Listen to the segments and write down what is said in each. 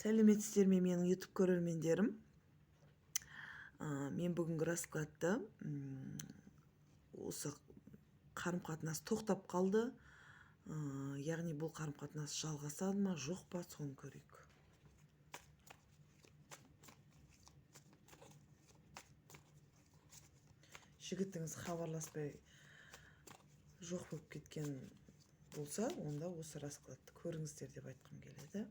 Сәлеметсіздер ме менің YouTube көрермендерім. Мен бүгінгі раскладта осы қарым-қатынас тоқтап қалды. Яғни бұл қарым-қатынас жалғасады ма, жоқ па, соны көрейік. Жігітіңіз хабарласпай жоқ болып кеткен болса, онда осы раскладты көріңіздер деп айтқым келеді.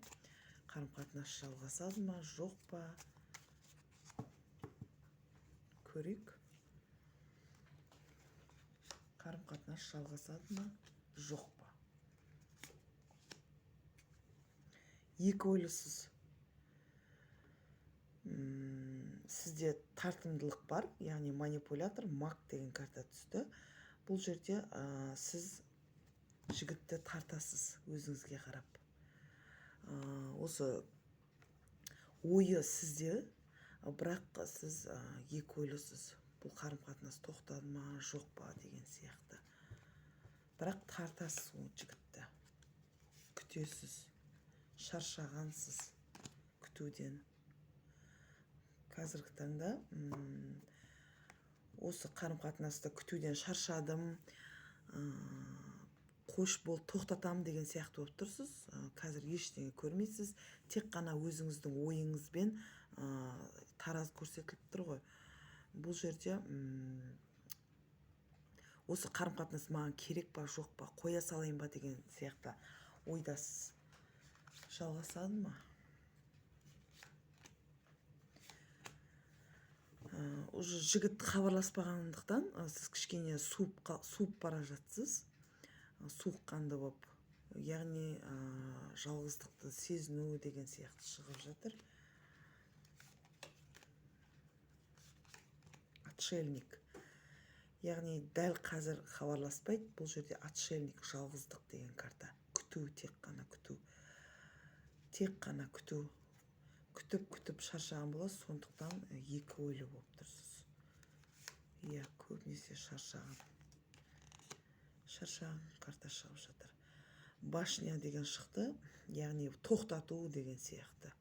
Қарым-қатынас жалғасады ма, жоқ па, көрейік. Қарым-қатынас жалғасады ма, жоқ па. Екі ойлысыз. Сізде тартымдылық бар, яғни манипулятор, маг деген карта түсті. Бұл жерде сіз жігітті тартасыз өзіңізге қарап. Осы ойы сізде, бірақ сіз екі ойлысыз. Бұл қарым-қатынас тоқтады ма, жоқ па деген сияқты. Бірақ тартасыз ол жігітті. Күтесіз, шаршағансыз күтуден. Қазіргі таңда осы қарым-қатынасты күтуден шаршадым, қош бол, тоқтатам деген сияқты болып тұрсыз. Қазір ештеңе көрмейсіз, тек қана өзіңіздің ойыңызбен тараз көрсетіліп тұр ғой. Бұл жерде осы қарым-қатынас маған керек па, жоқ па, қоя салайын ба деген сияқты ойдасыз. Жалғасады ма? Уже жігіт хабарласпағандықтан сіз кішкене суып бара жатсыз. Суыққанды болып, яғни жалғыздықты сезіну деген сияқты шығып жатыр. Отшельник. Яғни дәл қазір хабарласпайды. Бұл жерде отшельник, жалғыздық деген карта. Күту, тек қана күту. Тек қана күту. Күтіп шаршаған боласыз, сондықтан екі ойлы болып тұрсыз. Иә, көбінесе шаршаған. Шаршаған карта шығып жатыр. Башня деген шықты, яғни тоқтату деген сияқты.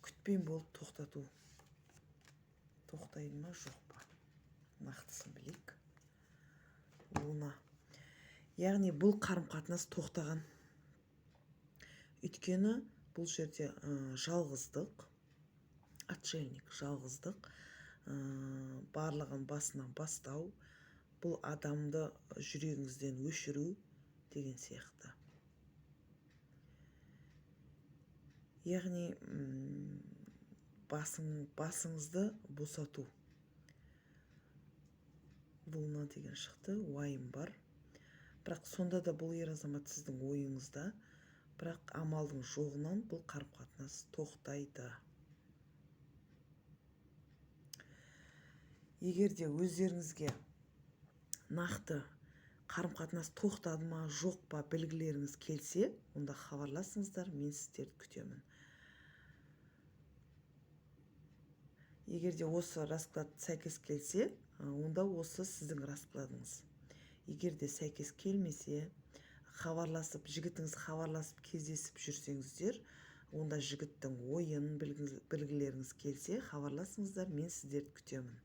Күтпен болып тоқтату. Тоқтайды ма, жоқ па? Нақтысын білейік. Луна. Яғни бұл қарым-қатынас тоқтаған. Өйткені бұл жерде жалғыздық, отшельник, жалғыздық, барлығын басынан бастау, бұл адамды жүрегіңізден өшіру деген сияқты. Яғни басыңызды босату. Луна деген шықты, уайым бар. Бірақ сонда да бұл ер азамат сіздің ойыңызда, бірақ амалдың жоғынан бұл қарым-қатынас тоқтайды. Егер де өздеріңізге нақты қарым-қатынас тоқтады ма, жоқ па білгілеріңіз келсе, онда хабарласыңыздар, мен сіздерді күтемін. Егер де осы расклад сәйкес келсе, онда осы сіздің раскладыңыз. Егер де сәйкес келмесе, жігітіңіз хабарласып кездесіп жүрсеңіздер, онда жігіттің ойын білгілеріңіз келсе, хабарласыңыздар, мен сіздерді күтемін.